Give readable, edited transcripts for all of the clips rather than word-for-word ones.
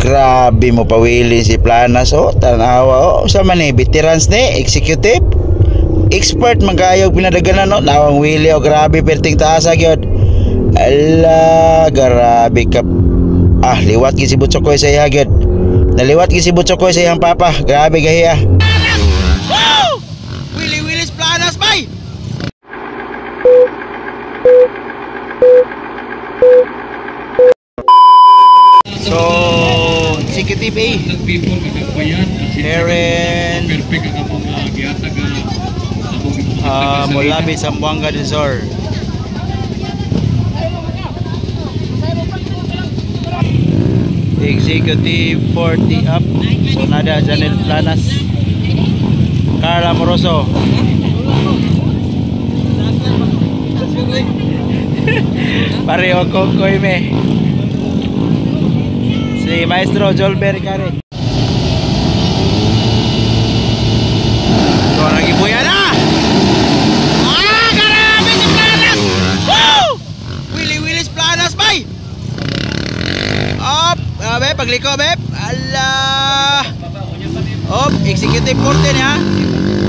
Grabe mo pawili si Planas tanawa sa man veterans ni executive expert magayog pinadaganan nawang wili grabe perting taas gyud. Ala grabe ka liwat gi si Butsokoy sa iya gyud. Naliwat gi si Butsokoy sa iyang papa. Grabe gahiya. Wow! Wili Planas bay. So, executive A Karen Mulabit Sambuanga del Sur. Executive 40 up. So, nada Janel Planas, Carla Moroso. Pareho Kokoy me. Si Maestro Jolber Kare. So, nagibuya na! Grabe si Planas! Woo! Wilis Planas bay! Op! Beb, pagliko beb! Allah! Op! Executive 14 ha!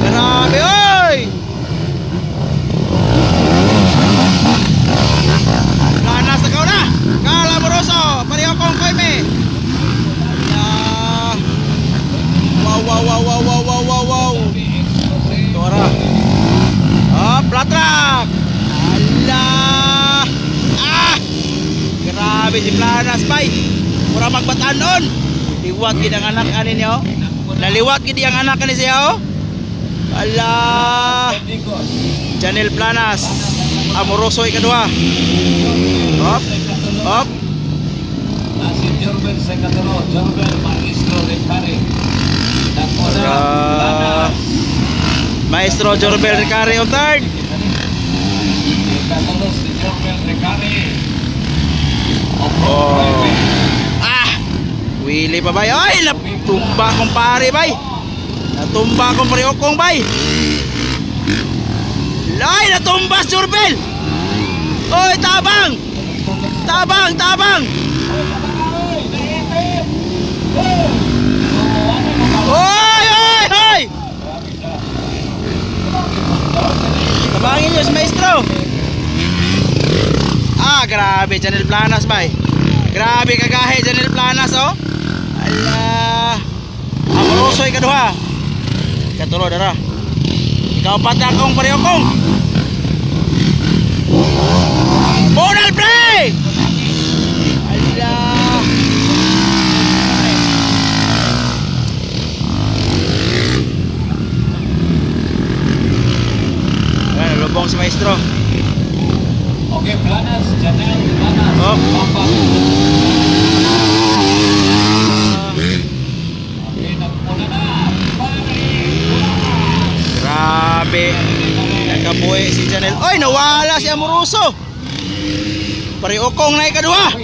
Grabe oy! Planas na na! Carla Moroso! Pareho Kokoy me! Wow. Tora. Flat track. Allah. Grabe si Planas bay. Mura magbatanon. Liwat gid ang anak ani niyo. Naliwat gid ang anak ani siya Allah. Janel Planas. Amoroso ikadua. Op. Si Jorbel Secatero, Jorbel Maestro de Kare. Maestro Jorbel Recare on third. Willy pa bay. Ay, natumba kong pare bay. Natumba kong pare Okong bay. Ay, natumba Jorbel. Oy, tabang. Hoy! Tabangin nyo si Maestro. Grabe Janel Planas bay. Grabe kagahe Janel Planas Allah. Amoroso ikaduha. Katulo dara. Ikaw pata akong pareokong. Bonal play. Allah. Lubong si Maestro. Okay, Planas, Janel Planas. Okay, nagpuna na. Grabe. Nagkabuhi si Janel. Oy, nawala si Amoroso. Pare Okong na ikaduha.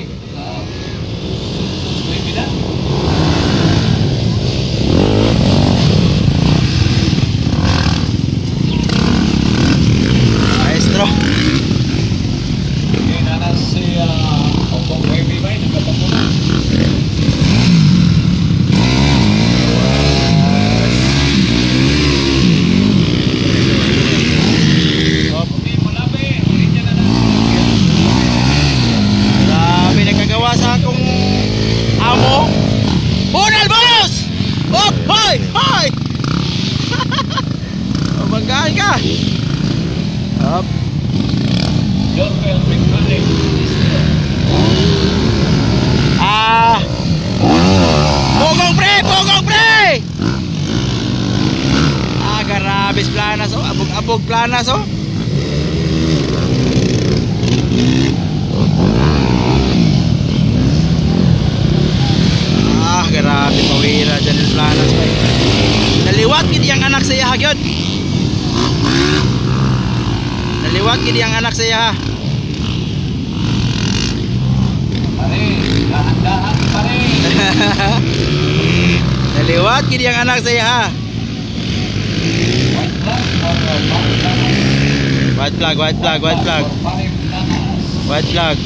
Maestro. Okay, nanas si Okong Wavy ba? Nagpapuna. Grabe nagkagawa sa akong amo. Bonal boss! Hoy! Mabanggaan ka. Up. Jorbel Recare. Pogong pre! Garabis Planas abog Planas grabe pawira Janel Planas bay. Naliwat gid yang anak saya gyud. Naliwat gid yang anak saya. Pare, dahan-dahan pare. Naliwat gid yang anak saya. White flag.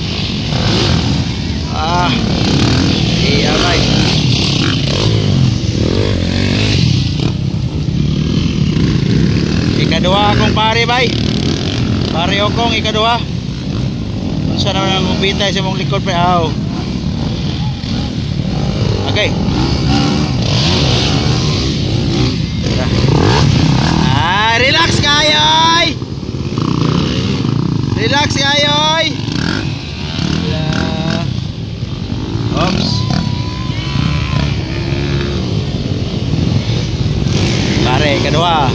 Iya bay. Ikadua akong pare bay. Pare akong ikadua. Unsa na nang bitay sa mong likod pre aw. Okay. Relax kayo. Relax kayo. Oops. Pare, kedua.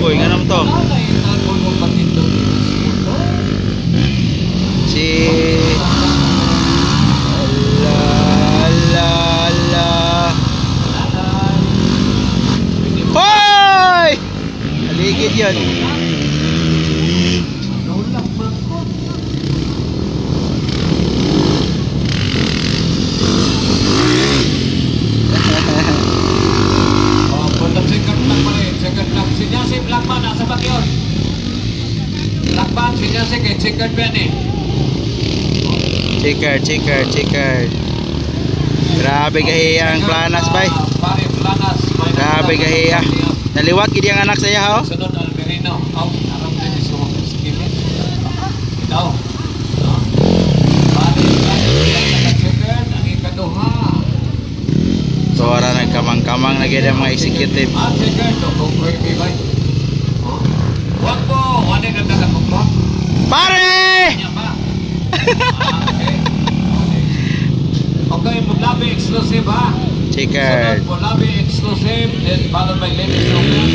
Uy, ganun to. Si Hoy! Aligid yun. Lakban nasa bakyon. Lakban sinyase kay checkered pa ni. Checker. Grabe kahiya ang Planas bay. Pare Planas. Grabe kahiya. Naliwat gid ang anak saya ho. Sunod Alberino. Aw, aram din si mo skillet. Itaw. Pare checkered ang ikaduha. So ara nagkamang-kamang na gid ang mga executive. Checkered to kung pwede bay. Wag po, wala na nagkukuha. Pare! Okay. Okay, Mulabi exclusive ha. Checker. Mulabi exclusive and followed by Ladies Room.